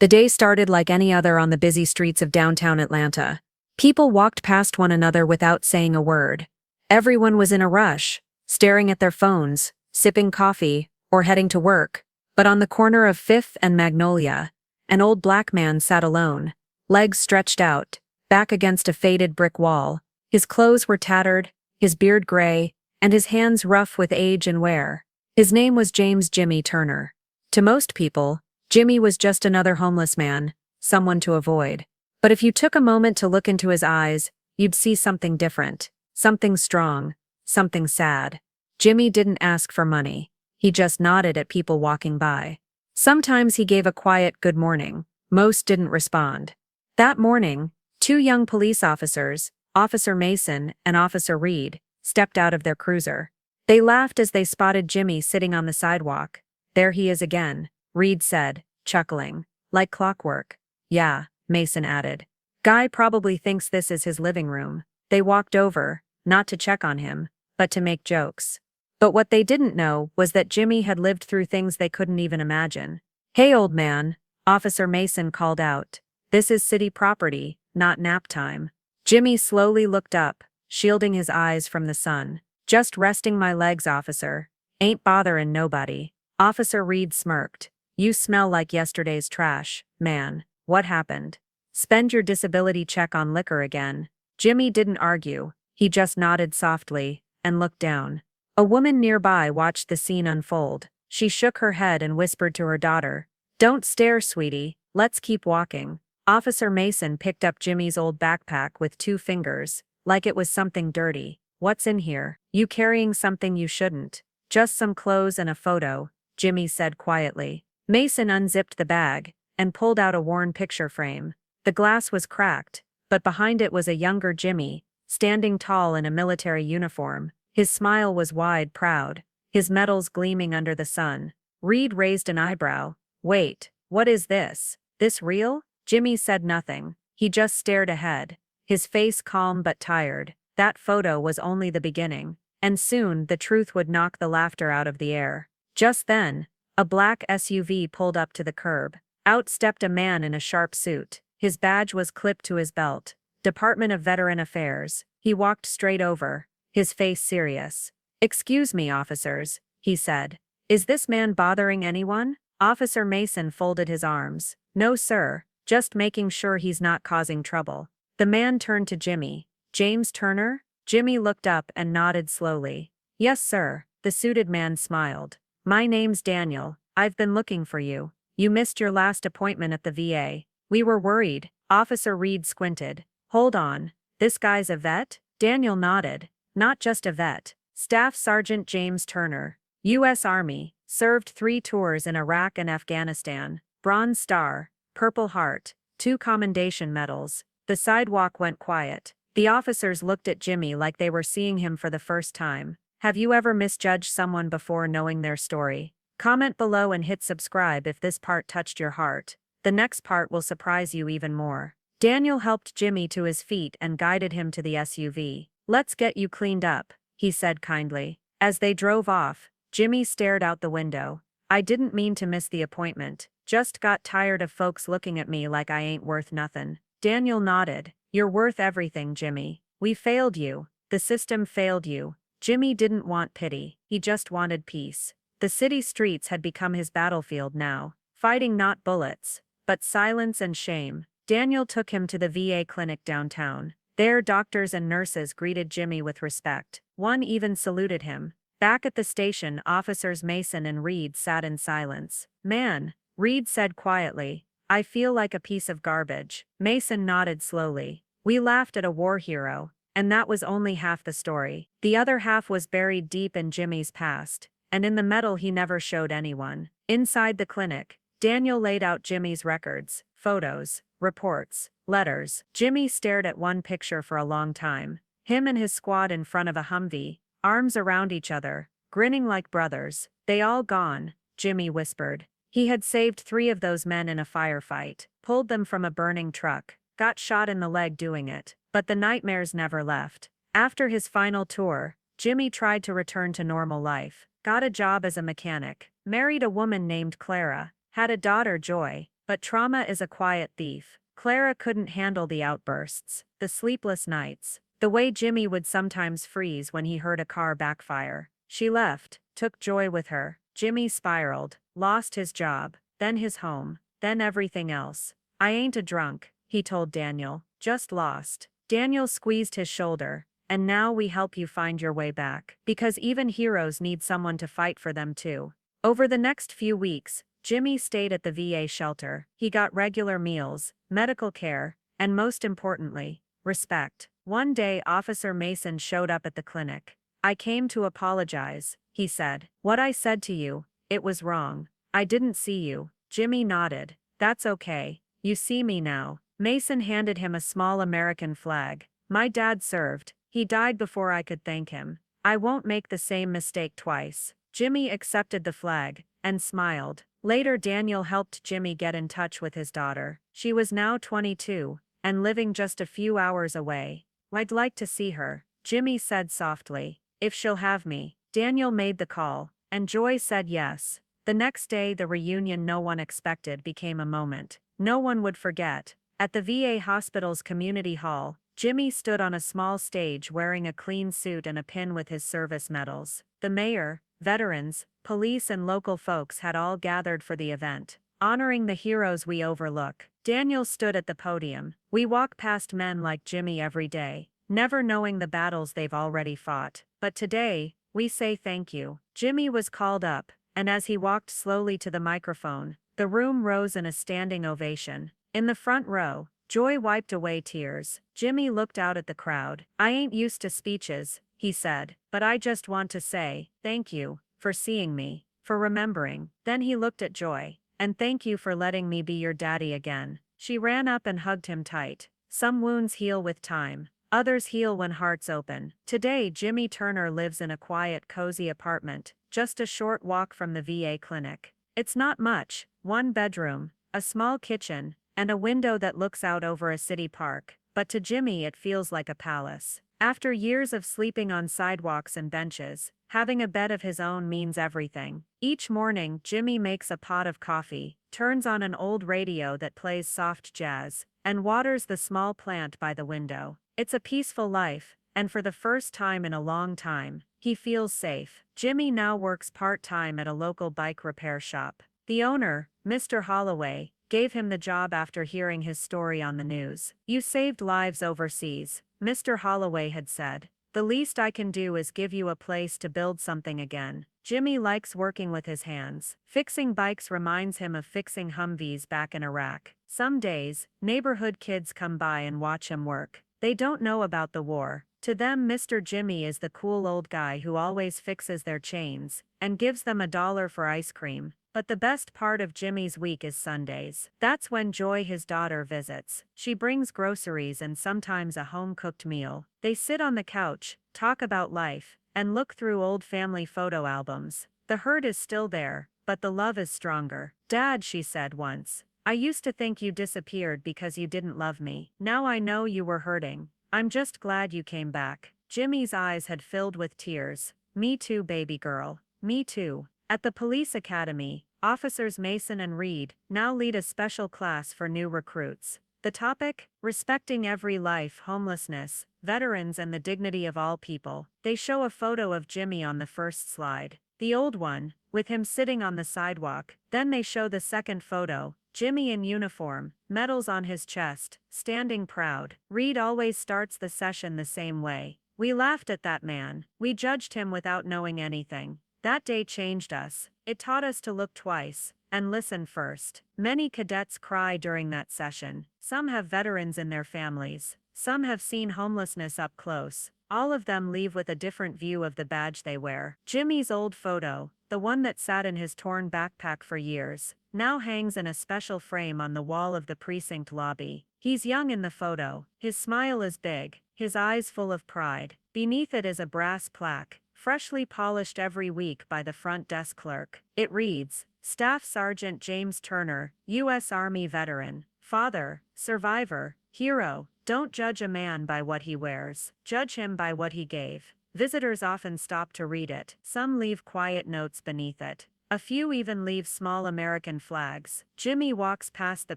The day started like any other on the busy streets of downtown Atlanta. People walked past one another without saying a word. Everyone was in a rush, staring at their phones, sipping coffee, or heading to work. But on the corner of Fifth and Magnolia, an old black man sat alone, legs stretched out, back against a faded brick wall. His clothes were tattered, his beard gray, and his hands rough with age and wear. His name was James Jimmy Turner. To most people, Jimmy was just another homeless man, someone to avoid. But if you took a moment to look into his eyes, you'd see something different, something strong, something sad. Jimmy didn't ask for money. He just nodded at people walking by. Sometimes he gave a quiet good morning. Most didn't respond. That morning, two young police officers, Officer Mason and Officer Reed, stepped out of their cruiser. They laughed as they spotted Jimmy sitting on the sidewalk. "There he is again," Reed said, chuckling. "Like clockwork." "Yeah," Mason added. "Guy probably thinks this is his living room." They walked over, not to check on him, but to make jokes. But what they didn't know was that Jimmy had lived through things they couldn't even imagine. "Hey, old man," Officer Mason called out. "This is city property, not nap time." Jimmy slowly looked up, shielding his eyes from the sun. "Just resting my legs, officer. Ain't botherin' nobody." Officer Reed smirked. "You smell like yesterday's trash, man. What happened? Spend your disability check on liquor again." Jimmy didn't argue. He just nodded softly and looked down. A woman nearby watched the scene unfold. She shook her head and whispered to her daughter, "Don't stare, sweetie. Let's keep walking." Officer Mason picked up Jimmy's old backpack with 2 fingers, like it was something dirty. "What's in here?" "You carrying something you shouldn't." "Just some clothes and a photo," Jimmy said quietly. Mason unzipped the bag and pulled out a worn picture frame. The glass was cracked, but behind it was a younger Jimmy, standing tall in a military uniform. His smile was wide, proud, his medals gleaming under the sun. Reed raised an eyebrow. "Wait, what is this? This real?" Jimmy said nothing. He just stared ahead, his face calm but tired. That photo was only the beginning, and soon the truth would knock the laughter out of the air. Just then, a black SUV pulled up to the curb. Out stepped a man in a sharp suit. His badge was clipped to his belt. Department of Veteran Affairs. He walked straight over, his face serious. "Excuse me, officers," he said. "Is this man bothering anyone?" Officer Mason folded his arms. "No, sir. Just making sure he's not causing trouble." The man turned to Jimmy. "James Turner?" Jimmy looked up and nodded slowly. "Yes, sir." The suited man smiled. "My name's Daniel. I've been looking for you. You missed your last appointment at the VA. We were worried." Officer Reed squinted. "Hold on. This guy's a vet?" Daniel nodded. "Not just a vet. Staff Sergeant James Turner. U.S. Army. Served 3 tours in Iraq and Afghanistan. Bronze Star. Purple Heart. 2 commendation medals." The sidewalk went quiet. The officers looked at Jimmy like they were seeing him for the first time. Have you ever misjudged someone before knowing their story? Comment below and hit subscribe if this part touched your heart. The next part will surprise you even more. Daniel helped Jimmy to his feet and guided him to the SUV. "Let's get you cleaned up," he said kindly. As they drove off, Jimmy stared out the window. "I didn't mean to miss the appointment. Just got tired of folks looking at me like I ain't worth nothin'." Daniel nodded. "You're worth everything, Jimmy. We failed you. The system failed you." Jimmy didn't want pity. He just wanted peace. The city streets had become his battlefield now, fighting not bullets, but silence and shame. Daniel took him to the VA clinic downtown. There, doctors and nurses greeted Jimmy with respect. One even saluted him. Back at the station, officers Mason and Reed sat in silence. "Man," Reed said quietly, "I feel like a piece of garbage." Mason nodded slowly. "We laughed at a war hero, and that was only half the story. The other half was buried deep in Jimmy's past, and in the metal he never showed anyone." Inside the clinic, Daniel laid out Jimmy's records, photos, reports, letters. Jimmy stared at one picture for a long time. Him and his squad in front of a Humvee, arms around each other, grinning like brothers. "They all gone," Jimmy whispered. He had saved 3 of those men in a firefight, pulled them from a burning truck, got shot in the leg doing it, but the nightmares never left. After his final tour, Jimmy tried to return to normal life, got a job as a mechanic, married a woman named Clara, had a daughter, Joy, But trauma is a quiet thief. Clara couldn't handle the outbursts, the sleepless nights, the way Jimmy would sometimes freeze when he heard a car backfire. She left, took Joy with her. Jimmy spiraled, lost his job, then his home, then everything else. "I ain't a drunk," he told Daniel, "just lost." Daniel squeezed his shoulder. "And now we help you find your way back. Because even heroes need someone to fight for them too." Over the next few weeks, Jimmy stayed at the VA shelter. He got regular meals, medical care, and most importantly, respect. One day Officer Mason showed up at the clinic. "I came to apologize," he said. "What I said to you, it was wrong. I didn't see you." Jimmy nodded. "That's okay. You see me now." Mason handed him a small American flag. "My dad served. He died before I could thank him. I won't make the same mistake twice." Jimmy accepted the flag and smiled. Later Daniel helped Jimmy get in touch with his daughter. She was now 22 and living just a few hours away. "I'd like to see her," Jimmy said softly. "If she'll have me." Daniel made the call, and Joy said yes. The next day the reunion no one expected became a moment no one would forget. At the VA hospital's community hall, Jimmy stood on a small stage wearing a clean suit and a pin with his service medals. The mayor, veterans, police and local folks had all gathered for the event, honoring the heroes we overlook. Daniel stood at the podium. "We walk past men like Jimmy every day, never knowing the battles they've already fought. But today, we say thank you." Jimmy was called up, and as he walked slowly to the microphone, the room rose in a standing ovation. In the front row, Joy wiped away tears. Jimmy looked out at the crowd. "I ain't used to speeches," he said, "but I just want to say, thank you, for seeing me, for remembering." Then he looked at Joy. "And thank you for letting me be your daddy again." She ran up and hugged him tight. Some wounds heal with time. Others heal when hearts open. Today Jimmy Turner lives in a quiet, cozy apartment, just a short walk from the VA clinic. It's not much, one bedroom, a small kitchen, and a window that looks out over a city park, but to Jimmy it feels like a palace. After years of sleeping on sidewalks and benches, having a bed of his own means everything. Each morning Jimmy makes a pot of coffee, turns on an old radio that plays soft jazz, and waters the small plant by the window. It's a peaceful life, and for the first time in a long time, he feels safe. Jimmy now works part-time at a local bike repair shop. The owner, Mr. Holloway, gave him the job after hearing his story on the news. "You saved lives overseas," Mr. Holloway had said. "The least I can do is give you a place to build something again." Jimmy likes working with his hands. Fixing bikes reminds him of fixing Humvees back in Iraq. Some days, neighborhood kids come by and watch him work. They don't know about the war. To them, Mr. Jimmy is the cool old guy who always fixes their chains and gives them $1 for ice cream. But the best part of Jimmy's week is Sundays. That's when Joy, his daughter, visits. She brings groceries and sometimes a home-cooked meal. They sit on the couch, talk about life, and look through old family photo albums. The hurt is still there, but the love is stronger. "Dad," she said once, "I used to think you disappeared because you didn't love me. Now I know you were hurting. I'm just glad you came back." Jimmy's eyes had filled with tears. "Me too, baby girl. Me too." At the police academy, Officers Mason and Reed now lead a special class for new recruits. The topic? Respecting every life, homelessness, veterans and the dignity of all people. They show a photo of Jimmy on the first slide. The old one, with him sitting on the sidewalk. Then they show the second photo, Jimmy in uniform, medals on his chest, standing proud. Reed always starts the session the same way. "We laughed at that man. We judged him without knowing anything. That day changed us. It taught us to look twice and listen first." Many cadets cry during that session. Some have veterans in their families. Some have seen homelessness up close. All of them leave with a different view of the badge they wear. Jimmy's old photo, the one that sat in his torn backpack for years, now hangs in a special frame on the wall of the precinct lobby. He's young in the photo. His smile is big, his eyes full of pride. Beneath it is a brass plaque, freshly polished every week by the front desk clerk. It reads, "Staff Sergeant James Turner, U.S. Army veteran, father, survivor, hero. Don't judge a man by what he wears. Judge him by what he gave." Visitors often stop to read it. Some leave quiet notes beneath it. A few even leave small American flags. Jimmy walks past the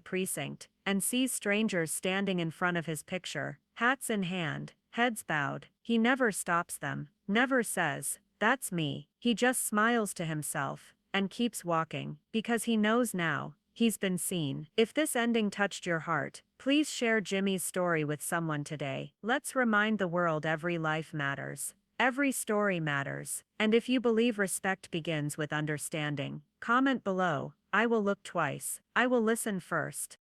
precinct and sees strangers standing in front of his picture, hats in hand, heads bowed. He never stops them, never says, "That's me." He just smiles to himself and keeps walking because he knows now he's been seen. If this ending touched your heart, please share Jimmy's story with someone today. Let's remind the world every life matters. Every story matters, and if you believe respect begins with understanding, comment below. I will look twice. I will listen first.